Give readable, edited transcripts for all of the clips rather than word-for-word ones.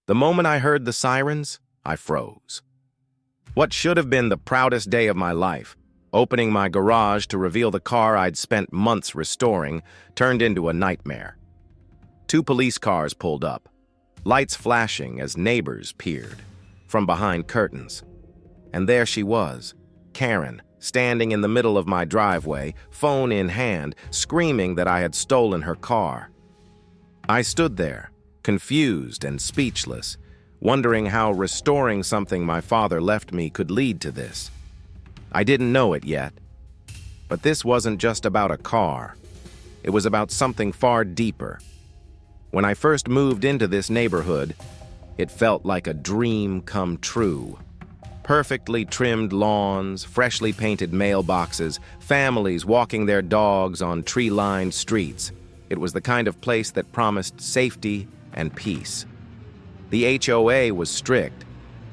The moment I heard the sirens, I froze. What should have been the proudest day of my life, opening my garage to reveal the car I'd spent months restoring, turned into a nightmare. 2 police cars pulled up, lights flashing as neighbors peered from behind curtains. And there she was, Karen, standing in the middle of my driveway, phone in hand, screaming that I had stolen her car. I stood there, confused and speechless, wondering how restoring something my father left me could lead to this. I didn't know it yet, but this wasn't just about a car. It was about something far deeper. When I first moved into this neighborhood, it felt like a dream come true. Perfectly trimmed lawns, freshly painted mailboxes, families walking their dogs on tree-lined streets. It was the kind of place that promised safety and peace. The HOA was strict,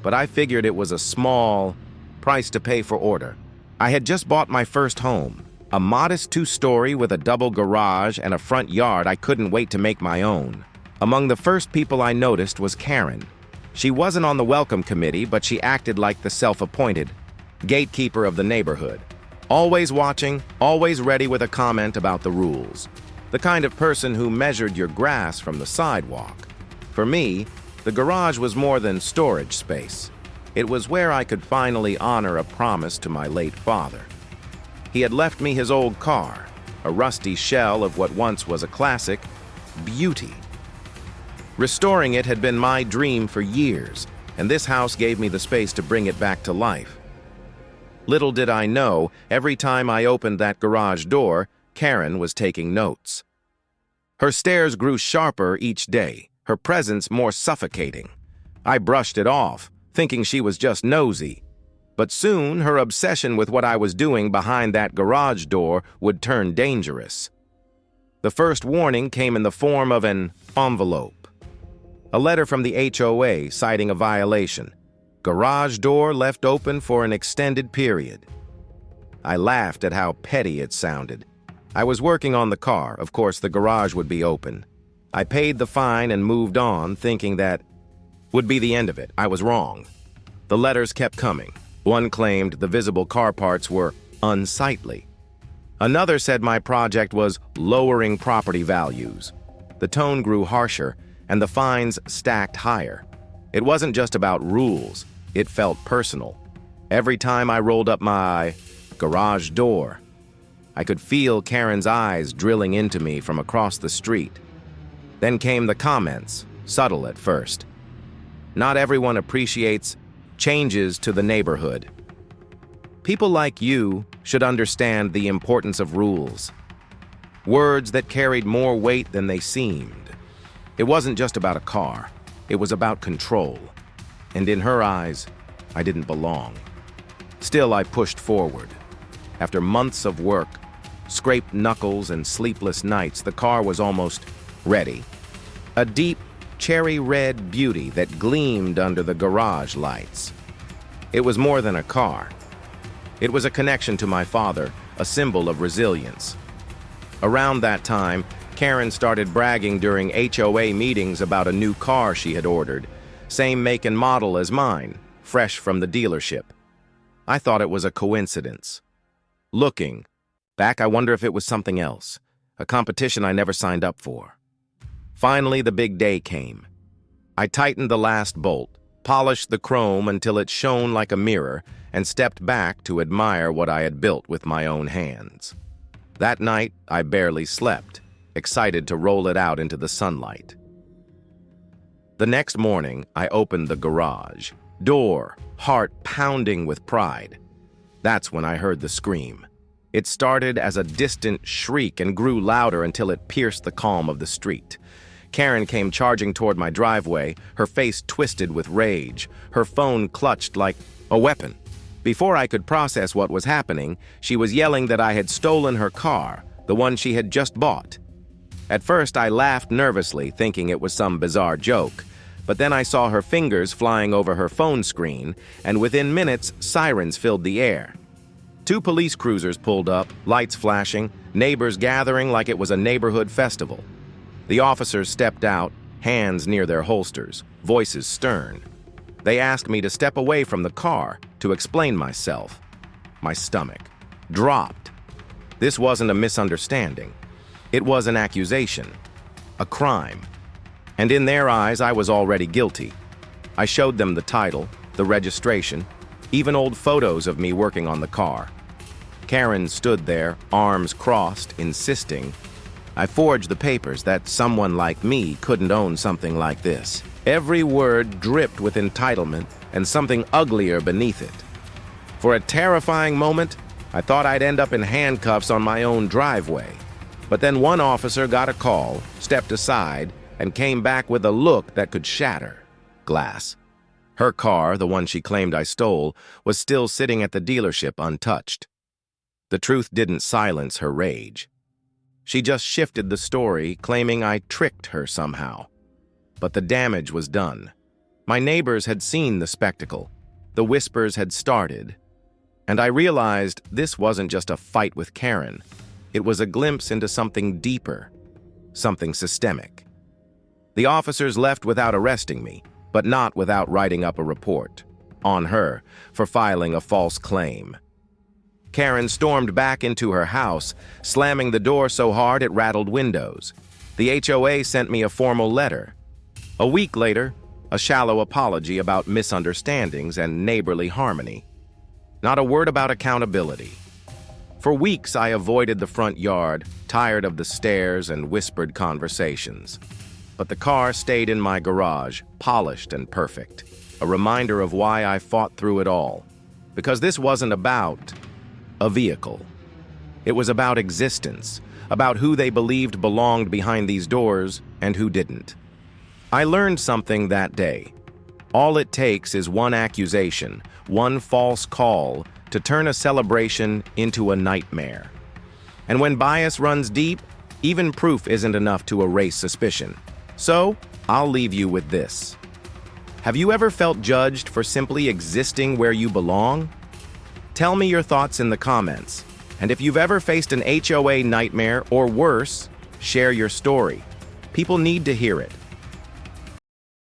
but I figured it was a small price to pay for order. I had just bought my first home, a modest 2-story with a double garage and a front yard I couldn't wait to make my own. Among the first people I noticed was Karen. She wasn't on the welcome committee, but she acted like the self-appointed gatekeeper of the neighborhood. Always watching, always ready with a comment about the rules. The kind of person who measured your grass from the sidewalk. For me, the garage was more than storage space. It was where I could finally honor a promise to my late father. He had left me his old car, a rusty shell of what once was a classic, beauty. Restoring it had been my dream for years, and this house gave me the space to bring it back to life. Little did I know, every time I opened that garage door, Karen was taking notes. Her stares grew sharper each day, her presence more suffocating. I brushed it off, thinking she was just nosy. But soon, her obsession with what I was doing behind that garage door would turn dangerous. The first warning came in the form of an envelope. A letter from the HOA citing a violation. Garage door left open for an extended period. I laughed at how petty it sounded. I was working on the car, of course the garage would be open. I paid the fine and moved on, thinking that would be the end of it. I was wrong. The letters kept coming. One claimed the visible car parts were unsightly. Another said my project was lowering property values. The tone grew harsher, and the fines stacked higher. It wasn't just about rules, it felt personal. Every time I rolled up my garage door, I could feel Karen's eyes drilling into me from across the street. Then came the comments, subtle at first. Not everyone appreciates changes to the neighborhood. People like you should understand the importance of rules. Words that carried more weight than they seemed. It wasn't just about a car. It was about control. And in her eyes, I didn't belong. Still, I pushed forward. After months of work, scraped knuckles and sleepless nights, the car was almost ready. A deep, cherry red beauty that gleamed under the garage lights. It was more than a car. It was a connection to my father, a symbol of resilience. Around that time, Karen started bragging during HOA meetings about a new car she had ordered, same make and model as mine, fresh from the dealership. I thought it was a coincidence. Looking back, I wonder if it was something else, a competition I never signed up for. Finally, the big day came. I tightened the last bolt, polished the chrome until it shone like a mirror, and stepped back to admire what I had built with my own hands. That night, I barely slept, excited to roll it out into the sunlight. The next morning, I opened the garage, door, heart pounding with pride. That's when I heard the scream. It started as a distant shriek and grew louder until it pierced the calm of the street. Karen came charging toward my driveway, her face twisted with rage, her phone clutched like a weapon. Before I could process what was happening, she was yelling that I had stolen her car, the one she had just bought. At first, I laughed nervously, thinking it was some bizarre joke. But then I saw her fingers flying over her phone screen, and within minutes, sirens filled the air. 2 police cruisers pulled up, lights flashing, neighbors gathering like it was a neighborhood festival. The officers stepped out, hands near their holsters, voices stern. They asked me to step away from the car to explain myself. My stomach dropped. This wasn't a misunderstanding. It was an accusation, a crime. And in their eyes, I was already guilty. I showed them the title, the registration, even old photos of me working on the car. Karen stood there, arms crossed, insisting. I forged the papers that someone like me couldn't own something like this. Every word dripped with entitlement and something uglier beneath it. For a terrifying moment, I thought I'd end up in handcuffs on my own driveway. But then one officer got a call, stepped aside, and came back with a look that could shatter glass. Her car, the one she claimed I stole, was still sitting at the dealership untouched. The truth didn't silence her rage. She just shifted the story, claiming I tricked her somehow. But the damage was done. My neighbors had seen the spectacle. The whispers had started. And I realized this wasn't just a fight with Karen. It was a glimpse into something deeper, something systemic. The officers left without arresting me, but not without writing up a report on her for filing a false claim. Karen stormed back into her house, slamming the door so hard it rattled windows. The HOA sent me a formal letter. A week later, a shallow apology about misunderstandings and neighborly harmony. Not a word about accountability. For weeks, I avoided the front yard, tired of the stares and whispered conversations. But the car stayed in my garage, polished and perfect, a reminder of why I fought through it all. Because this wasn't about a vehicle. It was about existence, about who they believed belonged behind these doors and who didn't. I learned something that day. All it takes is one accusation, one false call, to turn a celebration into a nightmare. And when bias runs deep, even proof isn't enough to erase suspicion. So, I'll leave you with this. Have you ever felt judged for simply existing where you belong? Tell me your thoughts in the comments. And if you've ever faced an HOA nightmare or worse, share your story. People need to hear it.